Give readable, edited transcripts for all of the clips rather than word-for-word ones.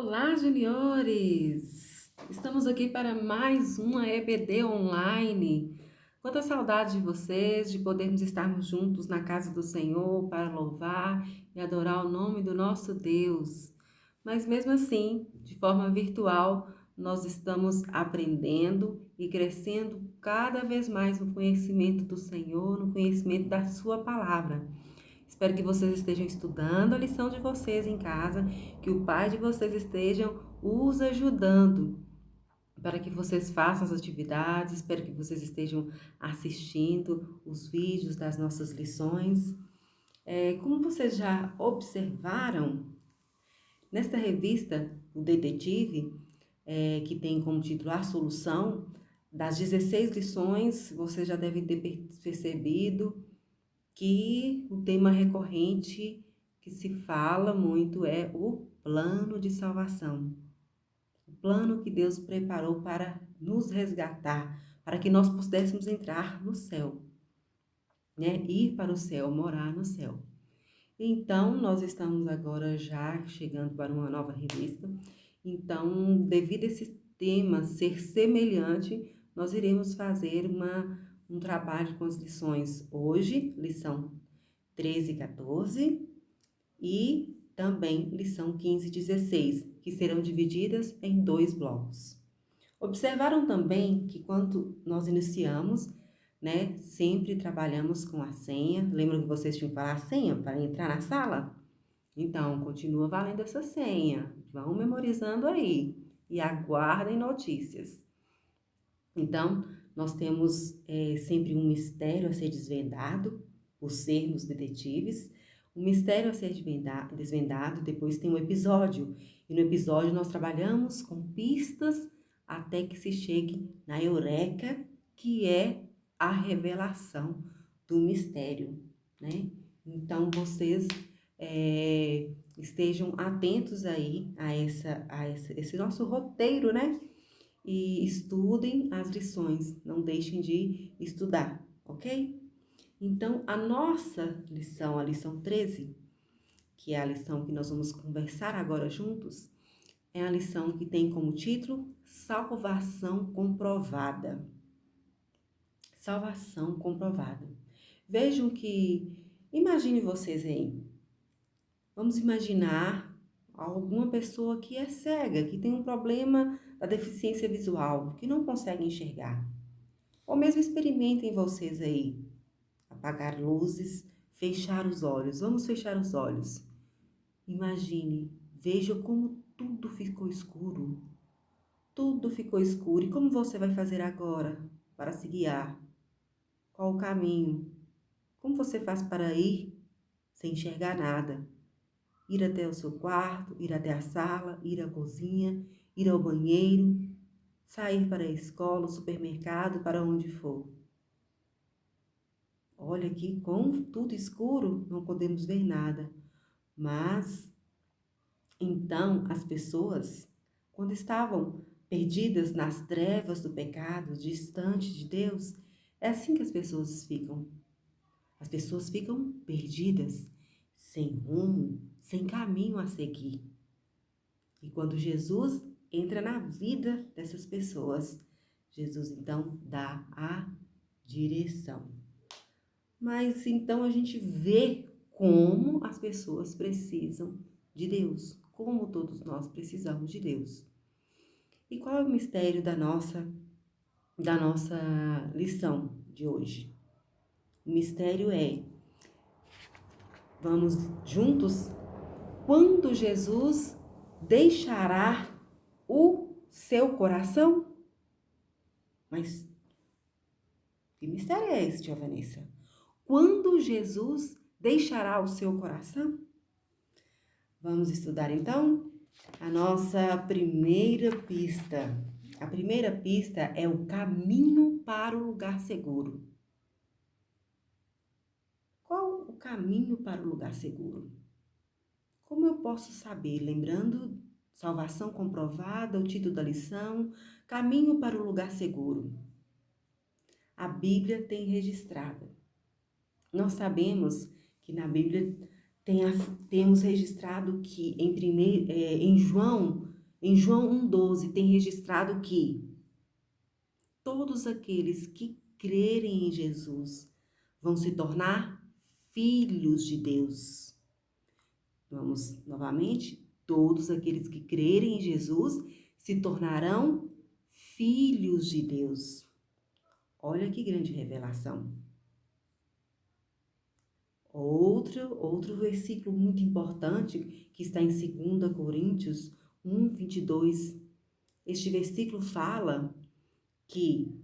Olá, juniores! Estamos aqui para mais uma EBD online. Quanta saudade de vocês, de podermos estarmos juntos na casa do Senhor para louvar e adorar o nome do nosso Deus. Mas mesmo assim, de forma virtual, nós estamos aprendendo e crescendo cada vez mais no conhecimento do Senhor, no conhecimento da Sua palavra. Espero que vocês estejam estudando a lição de vocês em casa, que o pai de vocês estejam os ajudando para que vocês façam as atividades. Espero que vocês estejam assistindo os vídeos das nossas lições. Como vocês já observaram, nesta revista, o Detetive, que tem como título A Solução, das 16 lições, vocês já devem ter percebido que o tema recorrente que se fala muito é o plano de salvação. O plano que Deus preparou para nos resgatar, para que nós pudéssemos entrar no céu, né? Ir para o céu, morar no céu. Então, nós estamos agora já chegando para uma nova revista. Então, devido a esse tema ser semelhante, nós iremos fazer um trabalho com as lições hoje, lição 13 e 14, e também lição 15 e 16, que serão divididas em dois blocos. Observaram também que quando nós iniciamos, né, sempre trabalhamos com a senha. Lembram que vocês tinham que falar a senha para entrar na sala? Então, continua valendo essa senha. Vão memorizando aí e aguardem notícias. Então, nós temos sempre um mistério a ser desvendado, por sermos detetives. O mistério a ser desvendado, depois tem um episódio. E no episódio nós trabalhamos com pistas até que se chegue na eureka, que é a revelação do mistério, né? Então, vocês estejam atentos aí esse nosso roteiro, né? E estudem as lições, não deixem de estudar, ok? Então, a nossa lição, a lição 13, que é a lição que nós vamos conversar agora juntos, é a lição que tem como título Salvação Comprovada. Salvação comprovada. Vejam que, imagine vocês aí, vamos imaginar alguma pessoa que é cega, que tem um problema da deficiência visual, que não consegue enxergar. Ou mesmo experimentem vocês aí, apagar luzes, fechar os olhos. Vamos fechar os olhos. Imagine, veja como tudo ficou escuro. Tudo ficou escuro. E como você vai fazer agora para se guiar? Qual o caminho? Como você faz para ir sem enxergar nada? Ir até o seu quarto, ir até a sala, ir à cozinha, ir ao banheiro, sair para a escola, o supermercado, para onde for. Olha aqui, com tudo escuro, não podemos ver nada. Mas, então, as pessoas, quando estavam perdidas nas trevas do pecado, distante de Deus, é assim que as pessoas ficam. As pessoas ficam perdidas, sem rumo, sem caminho a seguir. E quando Jesus entra na vida dessas pessoas, Jesus então dá a direção. Mas então a gente vê como as pessoas precisam de Deus, como todos nós precisamos de Deus. E qual é o mistério da nossa lição de hoje? O mistério é, vamos juntos, quando Jesus deixará o seu coração? Mas que mistério é esse, tia Vanessa? Quando Jesus deixará o seu coração? Vamos estudar então a nossa primeira pista. A primeira pista é o caminho para o lugar seguro. Qual o caminho para o lugar seguro? Como eu posso saber? Lembrando, salvação comprovada, o título da lição, caminho para o lugar seguro. A Bíblia tem registrado. Nós sabemos que na Bíblia temos registrado que em João, Em João 1,12 tem registrado que todos aqueles que crerem em Jesus vão se tornar filhos de Deus. Vamos novamente, todos aqueles que crerem em Jesus se tornarão filhos de Deus. Olha que grande revelação. Outro versículo muito importante que está em 2 Coríntios 1:22. Este versículo fala que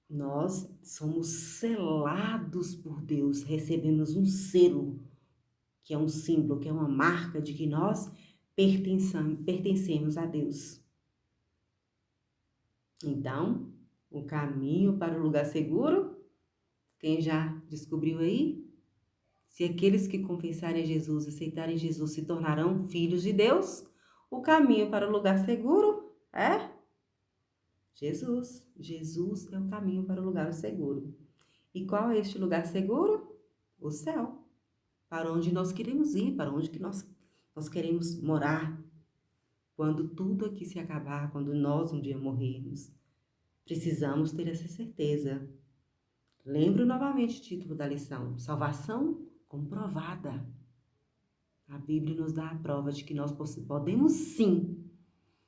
nós somos selados por Deus, recebemos um selo, que é um símbolo, que é uma marca de que nós pertencemos a Deus. Então, o caminho para o lugar seguro, quem já descobriu aí? Se aqueles que confessarem Jesus, aceitarem Jesus, se tornarão filhos de Deus, o caminho para o lugar seguro é Jesus. Jesus é o caminho para o lugar seguro. E qual é este lugar seguro? O céu. Para onde nós queremos ir, para onde que nós queremos morar. Quando tudo aqui se acabar, quando nós um dia morrermos, precisamos ter essa certeza. Lembro novamente o título da lição: salvação comprovada. A Bíblia nos dá a prova de que nós podemos sim.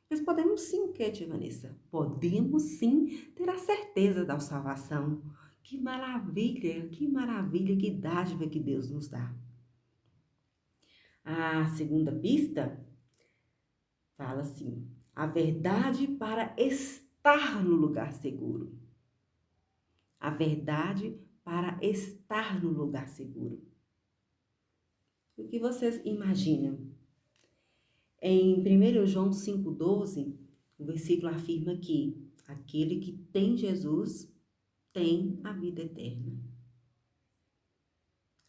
Nós podemos sim o quê, tia Vanessa? Podemos sim ter a certeza da salvação. Que maravilha, que dádiva que Deus nos dá. A segunda pista fala assim: a verdade para estar no lugar seguro. A verdade para estar no lugar seguro. O que vocês imaginam? Em 1 João 5,12, o versículo afirma que aquele que tem Jesus tem a vida eterna.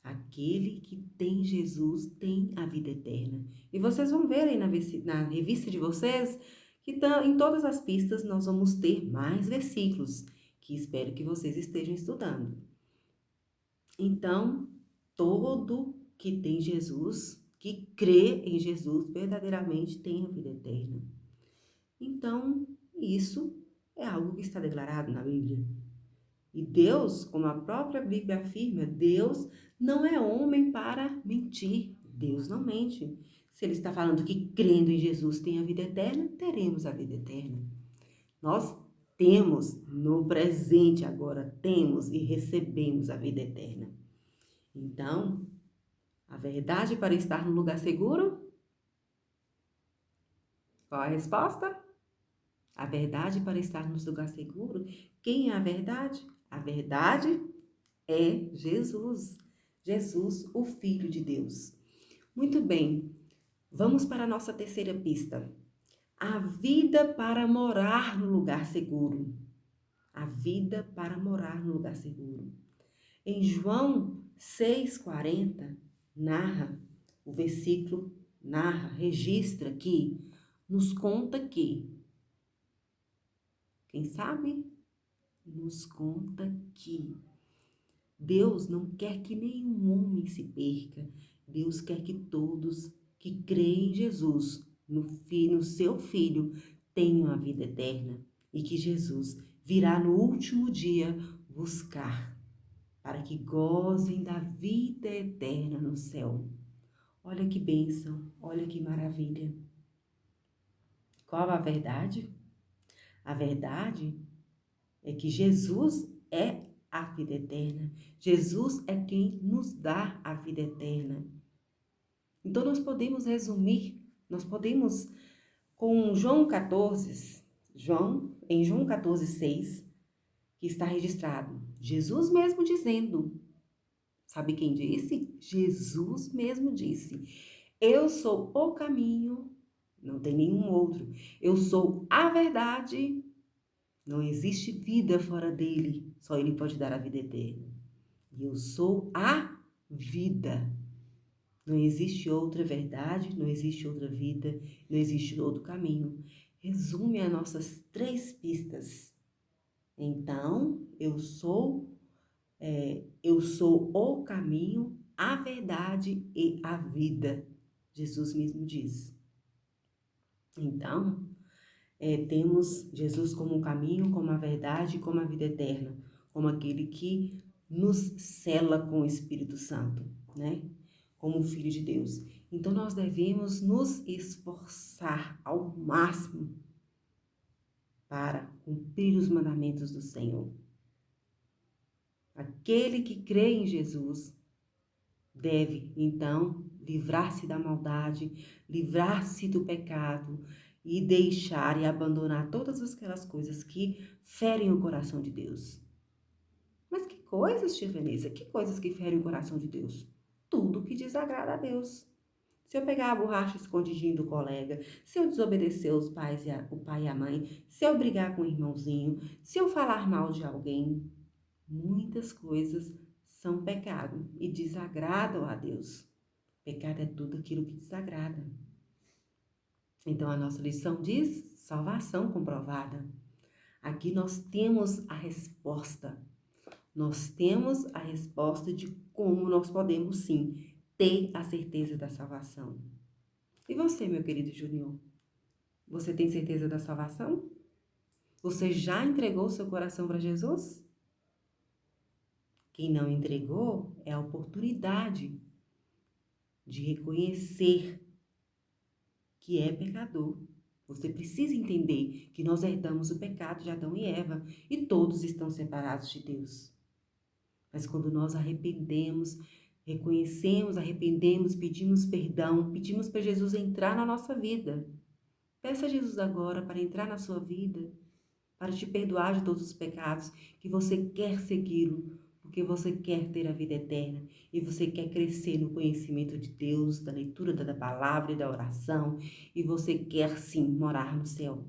Aquele que tem Jesus tem a vida eterna. E vocês vão ver aí na revista de vocês que em todas as pistas nós vamos ter mais versículos, que espero que vocês estejam estudando. Então, todo que tem Jesus, que crê em Jesus, verdadeiramente tem a vida eterna. Então, isso é algo que está declarado na Bíblia. E Deus, como a própria Bíblia afirma, Deus não é homem para mentir. Deus não mente. Se Ele está falando que crendo em Jesus tem a vida eterna, teremos a vida eterna. Nós temos no presente agora, temos e recebemos a vida eterna. Então, a verdade para estar no lugar seguro? Qual a resposta? A verdade para estar no lugar seguro? Quem é a verdade? A verdade é Jesus. Jesus, o Filho de Deus. Muito bem, vamos para a nossa terceira pista. A vida para morar no lugar seguro. A vida para morar no lugar seguro. Em João 6,40, o versículo registra que, nos conta que, quem sabe? Nos conta que Deus não quer que nenhum homem se perca. Deus quer que todos que creem em Jesus, no seu Filho, tenham a vida eterna. E que Jesus virá no último dia buscar, para que gozem da vida eterna no céu. Olha que bênção, olha que maravilha. Qual a verdade? A verdade é que Jesus é a vida eterna. Jesus é quem nos dá a vida eterna. Então nós podemos resumir, nós podemos, com João 14, em João 14,6, que está registrado, Jesus mesmo dizendo, sabe quem disse? Jesus mesmo disse: eu sou o caminho, não tem nenhum outro. Eu sou a verdade, não existe vida fora dele, só ele pode dar a vida eterna. E eu sou a vida. Não existe outra verdade, não existe outra vida, não existe outro caminho. Resume as nossas 3 pistas. Então, eu sou o caminho, a verdade e a vida. Jesus mesmo diz. Então, temos Jesus como o caminho, como a verdade, como a vida eterna, como aquele que nos cela com o Espírito Santo, né? Como Filho de Deus. Então, nós devemos nos esforçar ao máximo para cumprir os mandamentos do Senhor. Aquele que crê em Jesus deve, então, livrar-se da maldade, livrar-se do pecado e deixar e abandonar todas aquelas coisas que ferem o coração de Deus. Mas que coisas, tia Vanessa? Que coisas que ferem o coração de Deus? Tudo que desagrada a Deus. Se eu pegar a borracha escondidinho do colega, se eu desobedecer o pai e a mãe, se eu brigar com o irmãozinho, se eu falar mal de alguém, muitas coisas são pecado e desagradam a Deus. Pecado é tudo aquilo que desagrada. Então a nossa lição diz salvação comprovada. Aqui nós temos a resposta. Nós temos a resposta de como nós podemos sim ter a certeza da salvação. E você, meu querido Júnior? Você tem certeza da salvação? Você já entregou seu coração para Jesus? Quem não entregou é a oportunidade de reconhecer que é pecador. Você precisa entender que nós herdamos o pecado de Adão e Eva e todos estão separados de Deus. Mas quando nós arrependemos, reconhecemos, arrependemos, pedimos perdão, pedimos para Jesus entrar na nossa vida. Peça a Jesus agora para entrar na sua vida, para te perdoar de todos os pecados, que você quer segui-lo, porque você quer ter a vida eterna e você quer crescer no conhecimento de Deus, da leitura da palavra e da oração, e você quer sim morar no céu.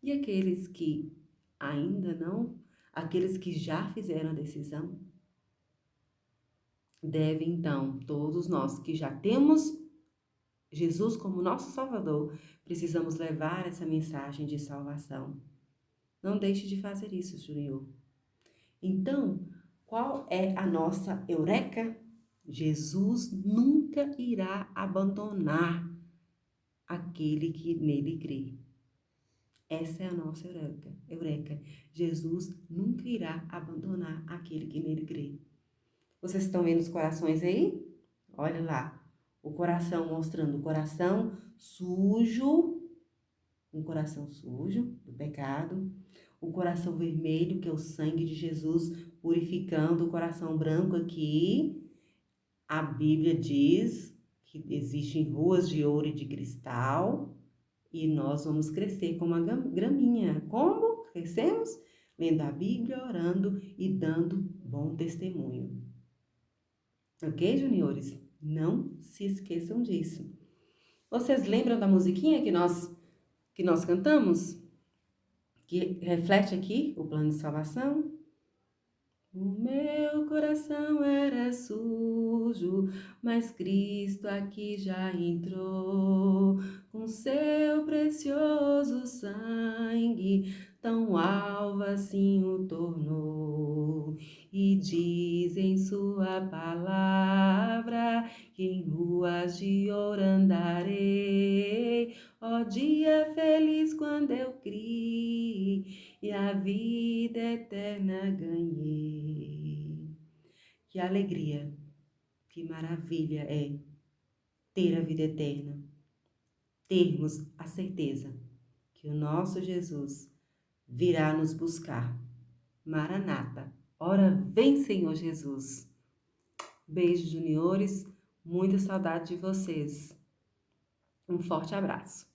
E aqueles que ainda não, aqueles que já fizeram a decisão, devem então, todos nós que já temos Jesus como nosso Salvador, precisamos levar essa mensagem de salvação. Não deixe de fazer isso, Júnior. Então, qual é a nossa eureka? Jesus nunca irá abandonar aquele que nele crê. Essa é a nossa eureka. Jesus nunca irá abandonar aquele que nele crê. Vocês estão vendo os corações aí? Olha lá, o coração mostrando o coração sujo, um coração sujo do pecado, o coração vermelho, que é o sangue de Jesus, purificando o coração branco aqui. A Bíblia diz que existem ruas de ouro e de cristal e nós vamos crescer como uma graminha. Como crescemos? Lendo a Bíblia, orando e dando bom testemunho. Ok, juniores? Não se esqueçam disso. Vocês lembram da musiquinha que nós cantamos? Que reflete aqui o plano de salvação? O meu coração era sujo, mas Cristo aqui já entrou, com seu precioso sangue, tão alvo assim o tornou. E diz em sua palavra, que em ruas de ouro andarei, ó dia feliz quando eu criei, e a vida eterna ganhei. Que alegria, que maravilha é ter a vida eterna, termos a certeza que o nosso Jesus virá nos buscar. Maranata, ora vem, Senhor Jesus. Beijos, juniores, muita saudade de vocês. Um forte abraço.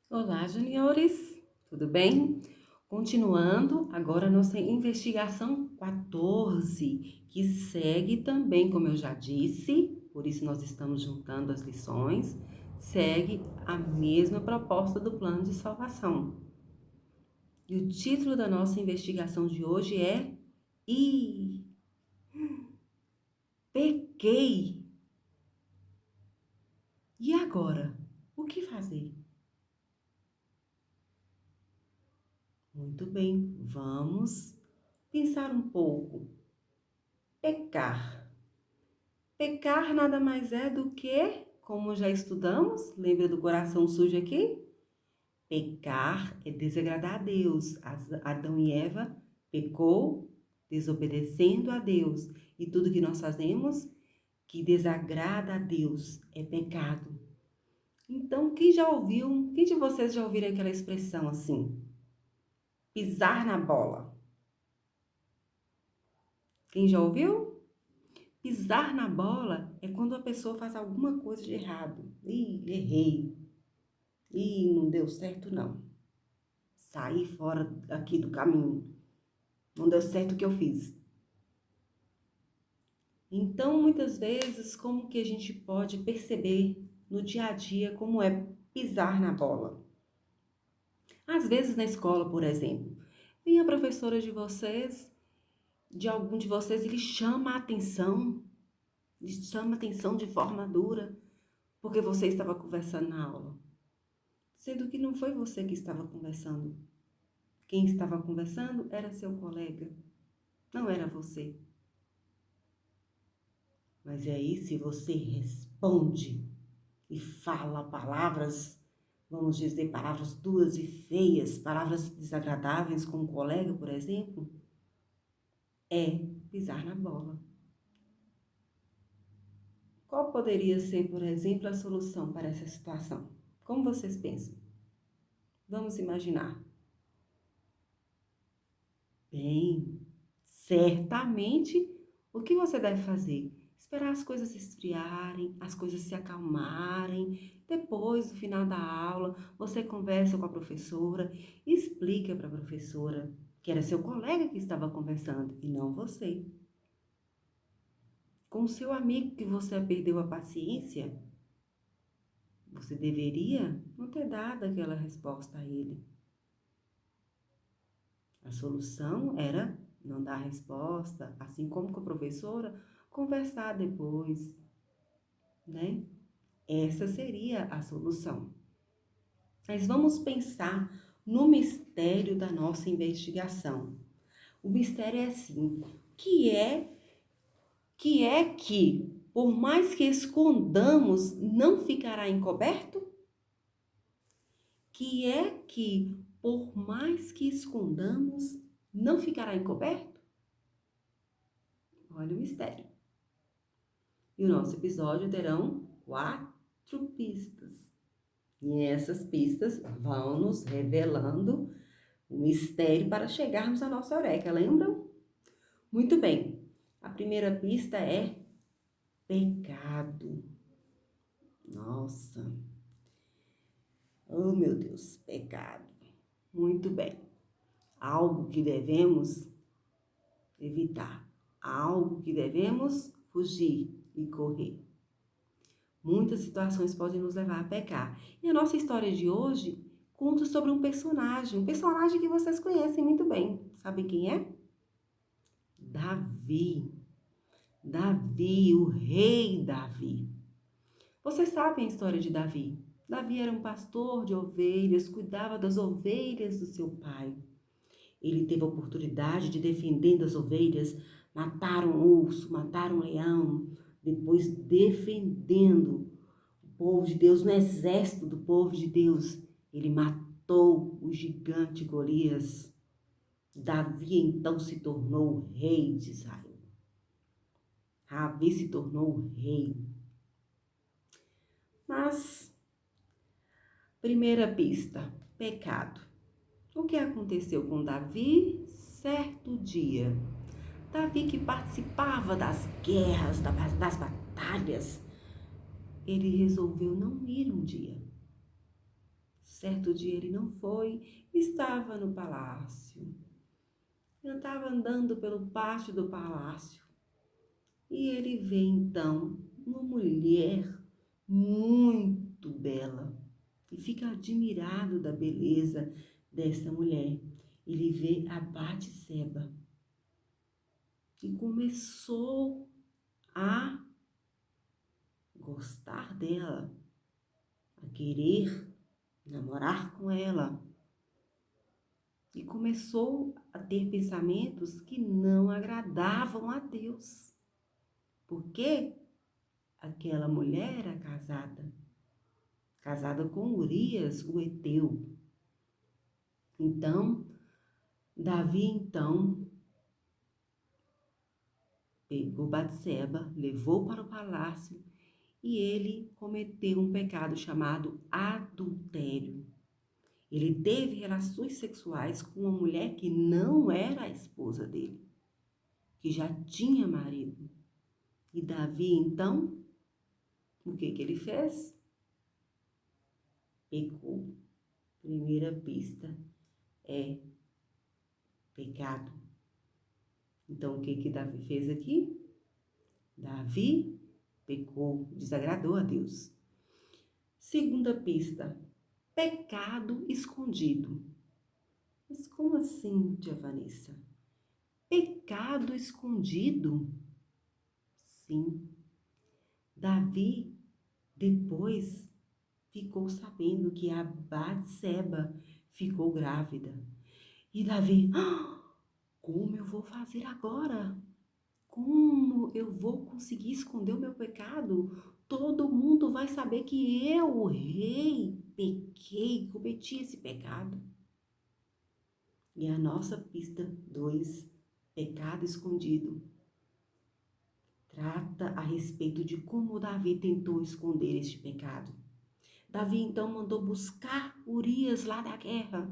Olá, juniores, tudo bem? Continuando, agora a nossa investigação 14, que segue também, como eu já disse, por isso nós estamos juntando as lições, segue a mesma proposta do plano de salvação. E o título da nossa investigação de hoje é Pequei. E agora? O que fazer? Muito bem, vamos pensar um pouco. Pecar. Pecar nada mais é do que Como já estudamos, lembra do coração sujo aqui? Pecar é desagradar a Deus. Adão e Eva pecou, desobedecendo a Deus. E tudo que nós fazemos que desagrada a Deus é pecado. Então, quem de vocês já ouviram aquela expressão assim? Pisar na bola. Quem já ouviu? Pisar na bola é quando a pessoa faz alguma coisa de errado. Ih, errei. Ih, não deu certo não. Saí fora aqui do caminho. Não deu certo o que eu fiz. Então, muitas vezes, como que a gente pode perceber no dia a dia como é pisar na bola? Às vezes na escola, por exemplo, vem a professora de algum de vocês, ele chama a atenção de forma dura, porque você estava conversando na aula. Sendo que não foi você que estava conversando. Quem estava conversando era seu colega, não era você. Mas aí, se você responde e fala palavras, vamos dizer, palavras duras e feias, palavras desagradáveis com um colega, por exemplo, é pisar na bola. Qual poderia ser, por exemplo, a solução para essa situação? Como vocês pensam? Vamos imaginar. Bem, certamente, o que você deve fazer? Esperar as coisas esfriarem, as coisas se acalmarem. Depois, no final da aula, você conversa com a professora, explica para a professora que era seu colega que estava conversando e não você. Com o seu amigo que você perdeu a paciência, você deveria não ter dado aquela resposta a ele. A solução era não dar resposta, assim como com a professora, conversar depois, né? Essa seria a solução. Mas vamos pensar no mistério da nossa investigação. O mistério é assim, que por mais que escondamos, não ficará encoberto? Por mais que escondamos, não ficará encoberto? Olha o mistério. E o nosso episódio terão 4 pistas. E essas pistas vão nos revelando o mistério para chegarmos à nossa eureka, lembram? Muito bem. A primeira pista é pecado. Nossa. Oh, meu Deus, pecado. Muito bem. Algo que devemos evitar. Algo que devemos fugir e correr. Muitas situações podem nos levar a pecar. E a nossa história de hoje conta sobre um personagem que vocês conhecem muito bem. Sabe quem é? Davi. Davi, o rei Davi. Vocês sabem a história de Davi. Davi era um pastor de ovelhas, cuidava das ovelhas do seu pai. Ele teve a oportunidade de defender as ovelhas, matar um urso, matar um leão, depois defendendo o povo de Deus, no exército do povo de Deus. Ele matou o gigante Golias. Davi então se tornou rei de Israel. Davi se tornou rei. Mas, primeira pista, pecado. O que aconteceu com Davi? Certo dia, Davi, que participava das guerras, das batalhas, ele resolveu não ir um dia. Certo dia ele não foi, estava no palácio. Eu estava andando pelo pátio do palácio e ele vê então uma mulher muito bela e fica admirado da beleza dessa mulher. Ele vê a Batseba e começou a gostar dela, a querer namorar com ela. E começou a ter pensamentos que não agradavam a Deus. Por quê? aquela mulher era casada com Urias, o heteu. Então, Davi, então, pegou Batseba, levou para o palácio e ele cometeu um pecado chamado adultério. Ele teve relações sexuais com uma mulher que não era a esposa dele, que já tinha marido. E Davi, então, o que ele fez? Pecou. Primeira pista é pecado. Então, o que Davi fez aqui? Davi pecou, desagradou a Deus. Segunda pista, pecado escondido. Mas como assim, tia Vanessa? Pecado escondido? Sim. Davi depois ficou sabendo que a Batseba ficou grávida. E Davi, como eu vou fazer agora? Como eu vou conseguir esconder o meu pecado? Todo mundo vai saber que eu, o rei, pequei, cometi esse pecado. E a nossa pista 2, pecado escondido, trata a respeito de como Davi tentou esconder este pecado. Davi então mandou buscar Urias lá da guerra,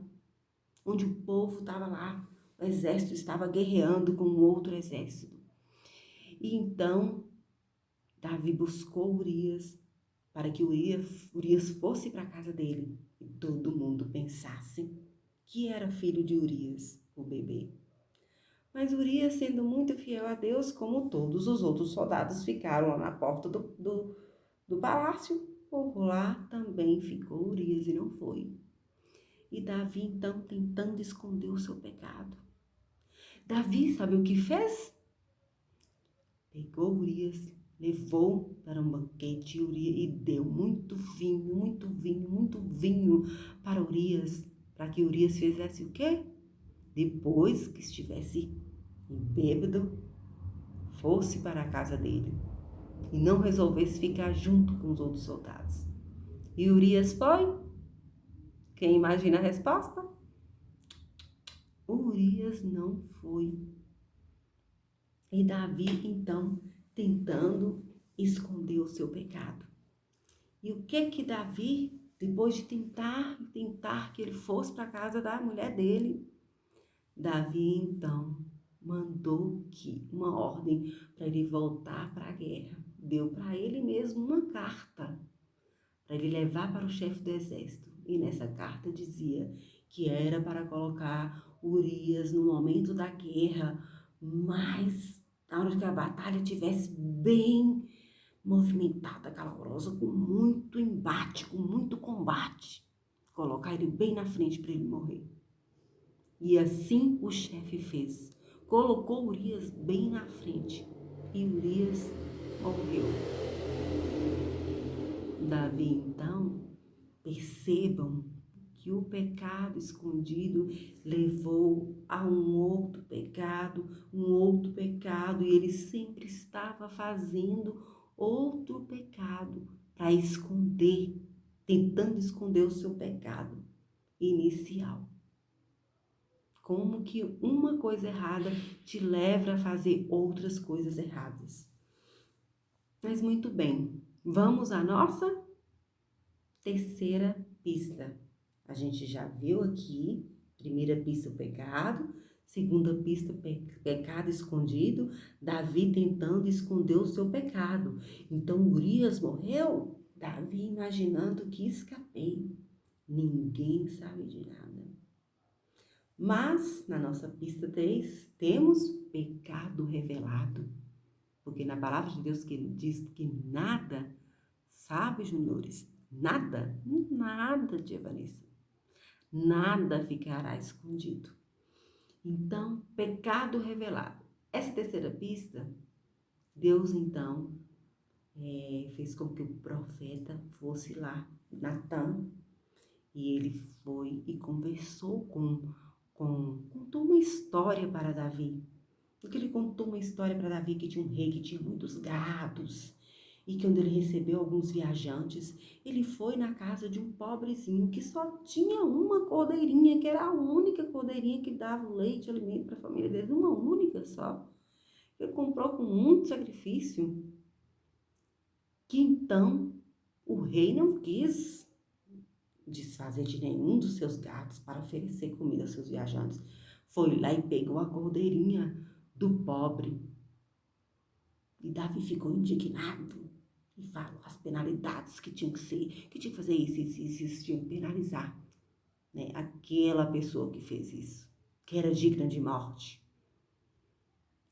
onde o povo estava lá, o exército estava guerreando com outro exército. E então Davi buscou Urias para que Urias fosse para a casa dele e todo mundo pensasse que era filho de Urias, o bebê. Mas Urias, sendo muito fiel a Deus, como todos os outros soldados, ficaram lá na porta do palácio. Por lá também ficou Urias e não foi. E Davi, então, tentando esconder o seu pecado. Davi, sabe o que fez? Pegou Urias, levou para um banquete Urias e deu muito vinho, muito vinho, muito vinho para Urias, para que Urias fizesse o quê? Depois que estivesse bêbado, fosse para a casa dele e não resolvesse ficar junto com os outros soldados. E Urias foi? Quem imagina a resposta? Urias não foi. E Davi, então, tentando esconder o seu pecado. E o que Davi, depois de tentar que ele fosse para a casa da mulher dele, Davi, então, mandou que uma ordem para ele voltar para a guerra. Deu para ele mesmo uma carta para ele levar para o chefe do exército. E nessa carta dizia que era para colocar Urias no momento da guerra, mas na hora que a batalha tivesse bem movimentada, calorosa, com muito embate, com muito combate, colocar ele bem na frente para ele morrer. E assim o chefe fez. Colocou Urias bem na frente e Urias morreu. Davi, então, percebam que o pecado escondido levou a um outro pecado, e ele sempre estava fazendo outro pecado para esconder, tentando esconder o seu pecado inicial. Como que uma coisa errada te leva a fazer outras coisas erradas. Mas muito bem, vamos à nossa terceira pista. A gente já viu aqui, primeira pista, o pecado, segunda pista, pecado escondido, Davi tentando esconder o seu pecado. Então, Urias morreu, Davi imaginando que escapei. Ninguém sabe de nada. Mas, na nossa pista 3, temos pecado revelado. Porque na palavra de Deus que ele diz que nada, sabe, juniores, nada, tia Vanessa, nada ficará escondido. Então, pecado revelado. Essa terceira pista, Deus então fez com que o profeta fosse lá, Natã, e ele foi e conversou contou uma história para Davi. Porque ele contou uma história para Davi que tinha um rei que tinha muitos gados E quando ele recebeu alguns viajantes, ele foi na casa de um pobrezinho que só tinha uma cordeirinha, que era a única cordeirinha que dava o leite e alimento para a família dele, uma única só. Ele comprou com muito sacrifício, que então o rei não quis desfazer de nenhum dos seus gatos para oferecer comida aos seus viajantes. Foi lá e pegou a cordeirinha do pobre. E Davi ficou indignado e falou as penalidades que tinham que ser, que tinha que fazer isso, tinha que penalizar, né? Aquela pessoa que fez isso, que era digna de morte.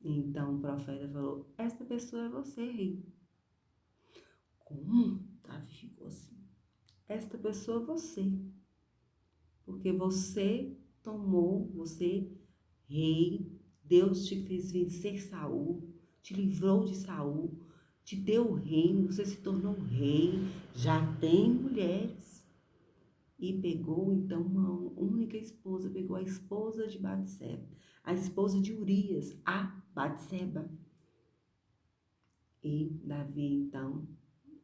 Então o profeta falou: esta pessoa é você, rei. Como? Davi ficou assim: esta pessoa é você, porque você, rei, Deus te fez vencer Saul, te livrou de Saul, te deu o reino, você se tornou rei, já tem mulheres. E pegou então uma única esposa, pegou a esposa de Batseba, a esposa de Urias, a Batseba. E Davi então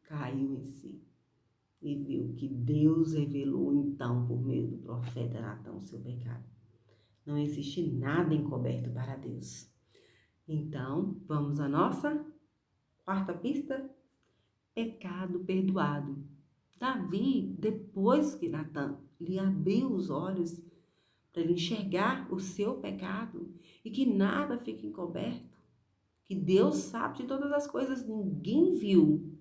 caiu em si e viu que Deus revelou então por meio do profeta Natã o seu pecado. Não existe nada encoberto para Deus. Então, vamos à nossa quarta pista: pecado perdoado. Davi, depois que Natã lhe abriu os olhos para ele enxergar o seu pecado e que nada fica encoberto, que Deus sabe de todas as coisas, ninguém viu,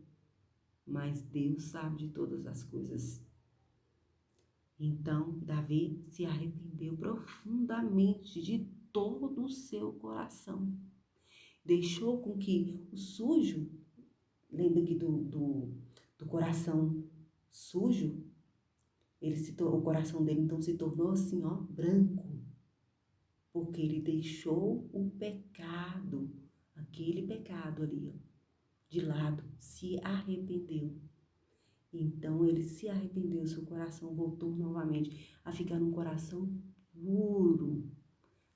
mas Deus sabe de todas as coisas. Então, Davi se arrependeu profundamente de todo o seu coração. Deixou com que o sujo, lembra que do coração sujo, o coração dele então se tornou assim, ó, branco, porque ele deixou o pecado, aquele pecado ali, ó, de lado, se arrependeu. Então ele se arrependeu, seu coração voltou novamente a ficar num coração puro.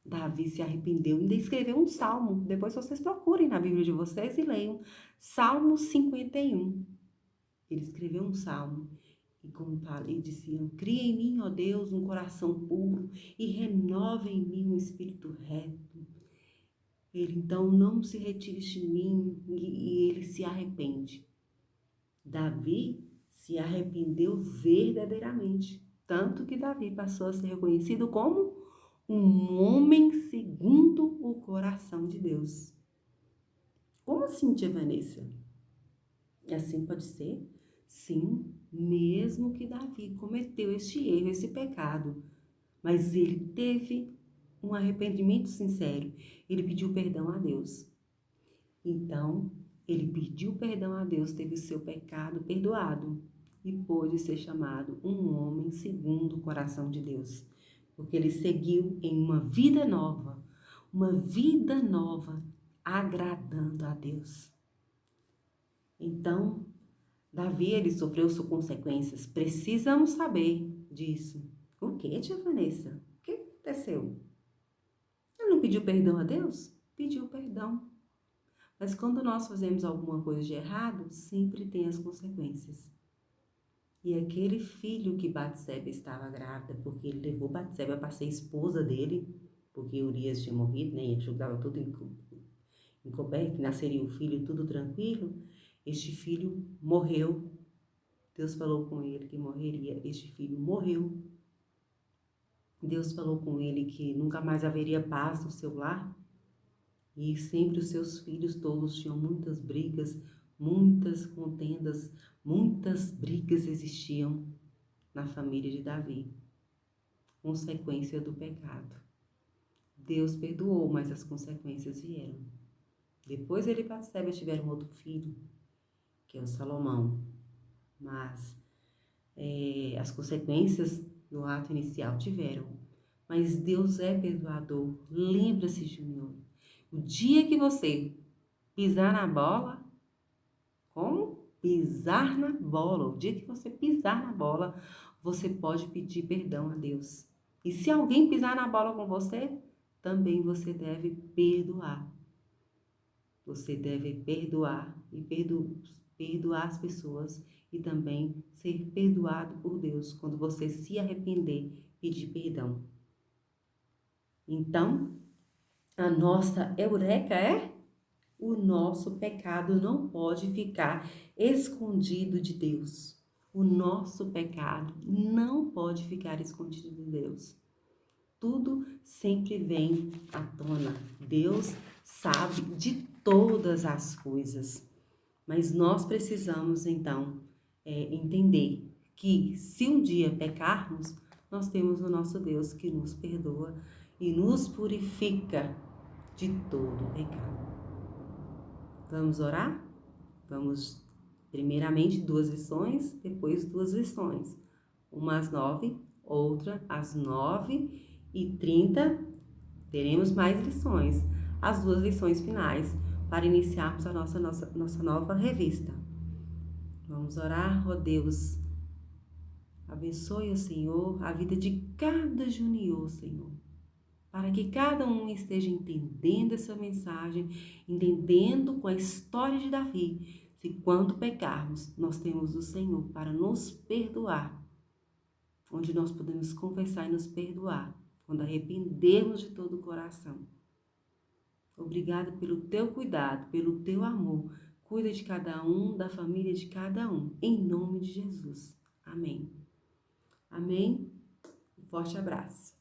Davi se arrependeu, ainda escreveu um salmo. Depois vocês procurem na Bíblia de vocês e leiam. Salmo 51. Ele escreveu um salmo e, como fala, e dizia: cria em mim, ó Deus, um coração puro e renova em mim um espírito reto. Ele então não se retire de mim e ele se arrepende. Davi se arrependeu verdadeiramente, tanto que Davi passou a ser reconhecido como um homem segundo o coração de Deus. Como assim, tia Vanessa? Assim pode ser? Sim, mesmo que Davi cometeu este erro, esse pecado, mas ele teve um arrependimento sincero. Ele pediu perdão a Deus. Então, ele pediu perdão a Deus, teve o seu pecado perdoado e pôde ser chamado um homem segundo o coração de Deus, porque ele seguiu em uma vida nova, agradando a Deus. Então, Davi, ele sofreu suas consequências. Precisamos saber disso. O que, tia Vanessa? O que aconteceu? Ele não pediu perdão a Deus? Pediu perdão. Mas quando nós fazemos alguma coisa de errado, sempre tem as consequências. E aquele filho que Batseba estava grávida, porque ele levou Batseba para ser esposa dele, porque Urias tinha morrido, né? E ajudava tudo encoberto, nasceria o filho tudo tranquilo. Este filho morreu. Deus falou com ele que morreria. Este filho morreu. Deus falou com ele que nunca mais haveria paz no seu lar. E sempre os seus filhos todos tinham muitas brigas, muitas contendas, muitas brigas existiam na família de Davi, consequência do pecado. Deus perdoou, mas as consequências vieram. Depois ele e Batseba tiveram outro filho, que é o Salomão, mas as consequências do ato inicial tiveram. Mas Deus é perdoador. Lembra-se, Júnior, o dia que você pisar na bola, como? Pisar na bola. O dia que você pisar na bola, você pode pedir perdão a Deus. E se alguém pisar na bola com você, também você deve perdoar. Você deve perdoar e perdoar as pessoas e também ser perdoado por Deus quando você se arrepender, pedir perdão. Então, a nossa eureka é: o nosso pecado não pode ficar escondido de Deus. O nosso pecado não pode ficar escondido de Deus. Tudo sempre vem à tona. Deus sabe de todas as coisas. Mas nós precisamos, então, entender que se um dia pecarmos, nós temos o nosso Deus que nos perdoa e nos purifica de todo pecado. Vamos orar? Vamos, primeiramente, 2 lições, depois 2 lições. Uma às 9, outra às 9h30. Teremos mais lições, as 2 lições finais, para iniciarmos a nossa nova revista. Vamos orar, ó Deus. Abençoe, ó Senhor, a vida de cada junior, Senhor, para que cada um esteja entendendo essa mensagem, entendendo com a história de Davi, se quando pecarmos, nós temos o Senhor para nos perdoar, onde nós podemos confessar e nos perdoar, quando arrependermos de todo o coração. Obrigada pelo teu cuidado, pelo teu amor. Cuida de cada um, da família de cada um, em nome de Jesus. Amém. Amém. Um forte abraço.